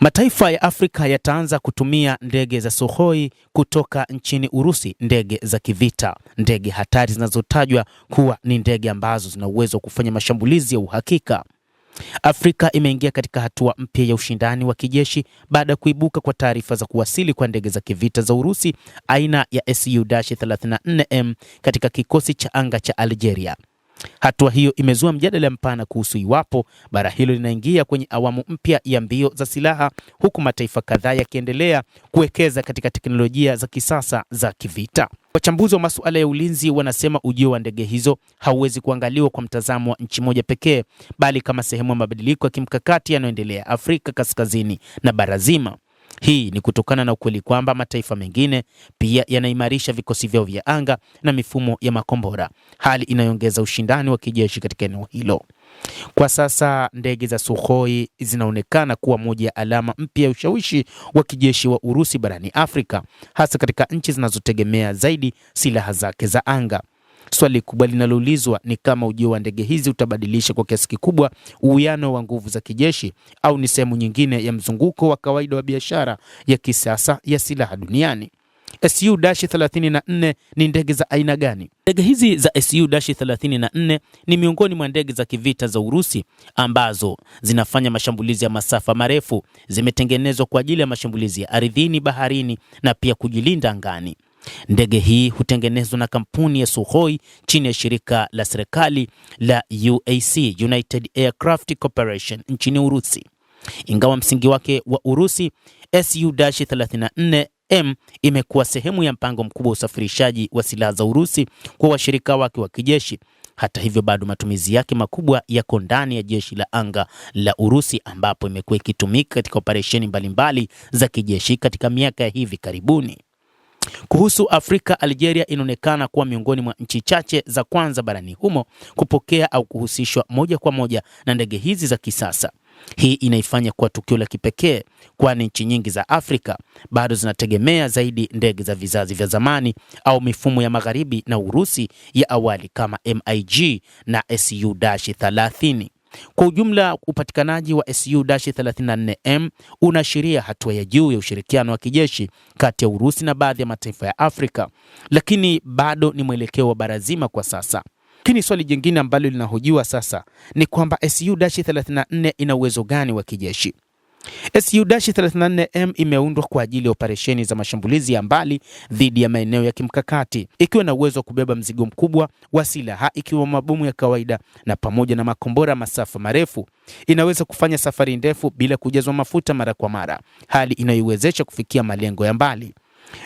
Mataifa ya Afrika yataanza kutumia ndege za Sukhoi kutoka nchini Urusi, ndege za kivita, ndege hatari zinazotajwa kuwa ni ndege ambazo zina uwezo wa kufanya mashambulizi ya uhakika. Afrika imeingia katika hatua mpya ya ushindani wa kijeshi baada ya kuibuka kwa taarifa za kuwasili kwa ndege za kivita za Urusi aina ya Su-34M katika kikosi cha anga cha Algeria. Hatua hiyo imezua mjadala mpana kuhusu iwapo bara hilo linaingia kwenye awamu mpya ya mbio za silaha, huku mataifa kadhaa yakiendelea kuwekeza katika teknolojia za kisasa za kivita. Wachambuzi wa masuala ya ulinzi wanasema ujio wa ndege hizo hauwezi kuangaliwa kwa mtazamo wa nchi moja pekee, bali kama sehemu ya mabadiliko ya kimkakati yanayoendelea Afrika Kaskazini na bara zima. Hii ni kutokana na ukweli kwamba mataifa mengine pia yanaimarisha vikosi vyao vya anga na mifumo ya makombora, hali inayoongeza ushindani wa kijeshi katika eneo hilo. Kwa sasa ndege za Sukhoi zinaonekana kuwa moja ya alama mpya ya ushawishi wa kijeshi wa Urusi barani Afrika, hasa katika nchi zinazotegemea zaidi silaha zake za anga. Swali kubwa linaloulizwa ni kama ujio wa ndege hizi utabadilisha kwa kiasi kikubwa uwiano wa nguvu za kijeshi au ni sehemu nyingine ya mzunguko wa kawaida wa biashara ya kisasa ya silaha duniani. Su-34 ni ndege za aina gani? Ndege hizi za Su-34 ni miongoni mwa ndege za kivita za Urusi ambazo zinafanya mashambulizi ya masafa marefu. Zimetengenezwa kwa ajili ya mashambulizi ya ardhini, baharini na pia kujilinda angani. Ndege hii hutengenezwa na kampuni ya Sukhoi chini ya shirika la serikali la UAC, United Aircraft Corporation nchini Urusi. Ingawa msingi wake wa Urusi, Su-34M imekuwa sehemu ya mpango mkubwa wa usafirishaji wa silaha za Urusi kwa washirika wake wa kijeshi. Hata hivyo, bado matumizi yake makubwa yako ndani ya jeshi la anga la Urusi, ambapo imekuwa ikitumika katika operesheni mbalimbali za kijeshi katika miaka ya hivi karibuni. Kuhusu Afrika, Algeria inaonekana kuwa miongoni mwa nchi chache za kwanza barani humo kupokea au kuhusishwa moja kwa moja na ndege hizi za kisasa. Hii inaifanya kuwa tukio la kipekee, kwani nchi nyingi za Afrika bado zinategemea zaidi ndege za vizazi vya zamani au mifumo ya magharibi na Urusi ya awali kama MiG na Su-30. Kwa ujumla, upatikanaji wa Su-34M unaashiria hatua ya juu ya ushirikiano wa kijeshi kati ya Urusi na baadhi ya mataifa ya Afrika, lakini bado ni mwelekeo wa bara zima kwa sasa. Lakini swali jingine ambalo linahojiwa sasa ni kwamba Su-34 ina uwezo gani wa kijeshi? Su-34M imeundwa kwa ajili ya operesheni za mashambulizi ya mbali dhidi ya maeneo ya kimkakati, ikiwa na uwezo wa kubeba mzigo mkubwa wa silaha, ikiwa mabomu ya kawaida na pamoja na makombora masafa marefu. Inaweza kufanya safari ndefu bila kujazwa mafuta mara kwa mara, hali inayoiwezesha kufikia malengo ya mbali.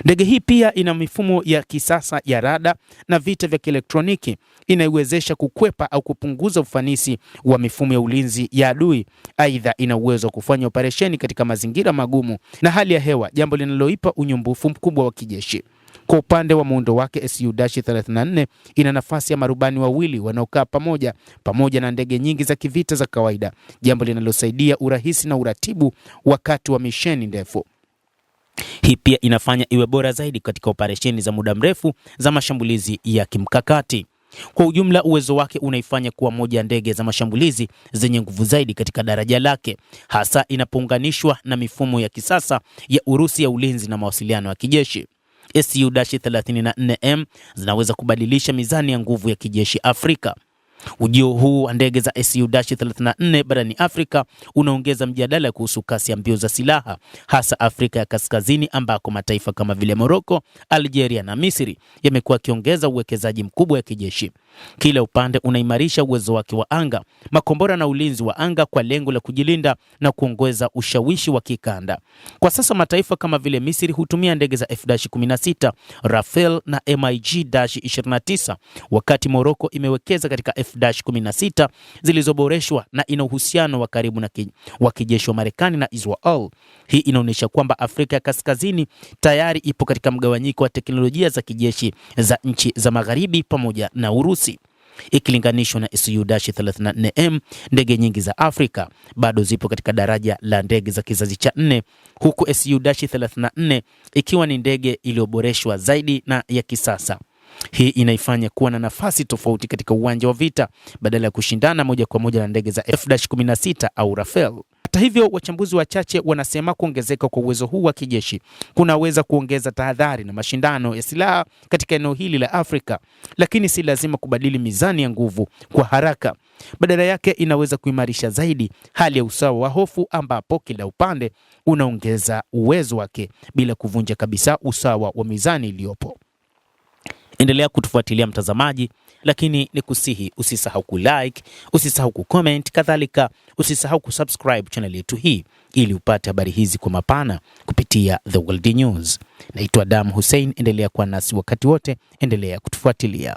Ndege hii pia ina mifumo ya kisasa ya rada na vita vya kielektroniki inaiwezesha kukwepa au kupunguza ufanisi wa mifumo ya ulinzi ya adui. Aidha, ina uwezo wa kufanya operesheni katika mazingira magumu na hali ya hewa, jambo linaloipa unyumbufu mkubwa wa kijeshi. Kwa upande wa muundo wake, Su-34 ina nafasi ya marubani wawili wanaokaa pamoja na ndege nyingi za kivita za kawaida, jambo linalosaidia urahisi na uratibu wakati wa misheni ndefu. Hii pia inafanya iwe bora zaidi katika operesheni za muda mrefu za mashambulizi ya kimkakati. Kwa ujumla, uwezo wake unaifanya kuwa moja ya ndege za mashambulizi zenye nguvu zaidi katika daraja lake, hasa inapounganishwa na mifumo ya kisasa ya Urusi ya ulinzi na mawasiliano ya kijeshi. Su-34M zinaweza kubadilisha mizani ya nguvu ya kijeshi Afrika. Ujio huu wa ndege za Su-34 barani Afrika unaongeza mjadala kuhusu kasi ya mbio za silaha, hasa Afrika ya Kaskazini, ambako mataifa kama vile Morocco, Algeria na Misri yamekuwa yakiongeza uwekezaji mkubwa wa kijeshi. Kila upande unaimarisha uwezo wake wa anga, makombora na ulinzi wa anga kwa lengo la kujilinda na kuongeza ushawishi wa kikanda. Kwa sasa mataifa kama vile Misri hutumia ndege za F-16 Rafale na MiG-29, wakati Morocco imewekeza katika F-16 zilizoboreshwa na ina uhusiano wa karibu na wa kijeshi wa Marekani na Israel. Hii inaonyesha kwamba Afrika ya Kaskazini tayari ipo katika mgawanyiko wa teknolojia za kijeshi za nchi za Magharibi pamoja na Urusi. Ikilinganishwa na Su-34M, ndege nyingi za Afrika bado zipo katika daraja la ndege za kizazi cha 4, huku Su-34 ikiwa ni ndege iliyoboreshwa zaidi na ya kisasa. Hii inaifanya kuwa na nafasi tofauti katika uwanja wa vita badala ya kushindana moja kwa moja na ndege za F-16 au Rafale. Hata hivyo, wachambuzi wachache wanasema kuongezeka kwa uwezo huu wa kijeshi kunaweza kuongeza tahadhari na mashindano ya silaha katika eneo hili la Afrika, lakini si lazima kubadili mizani ya nguvu kwa haraka. Badala yake inaweza kuimarisha zaidi hali ya usawa wa hofu, ambapo kila upande unaongeza uwezo wake bila kuvunja kabisa usawa wa mizani iliyopo. Endelea kutufuatilia mtazamaji, lakini nikusihi usisahau kulike, usisahau kucomment, kadhalika usisahau kusubscribe channel yetu hii ili upate habari hizi kwa mapana kupitia The World News. Naitwa Adam Hussein, endelea kuwa nasi wakati wote, endelea kutufuatilia.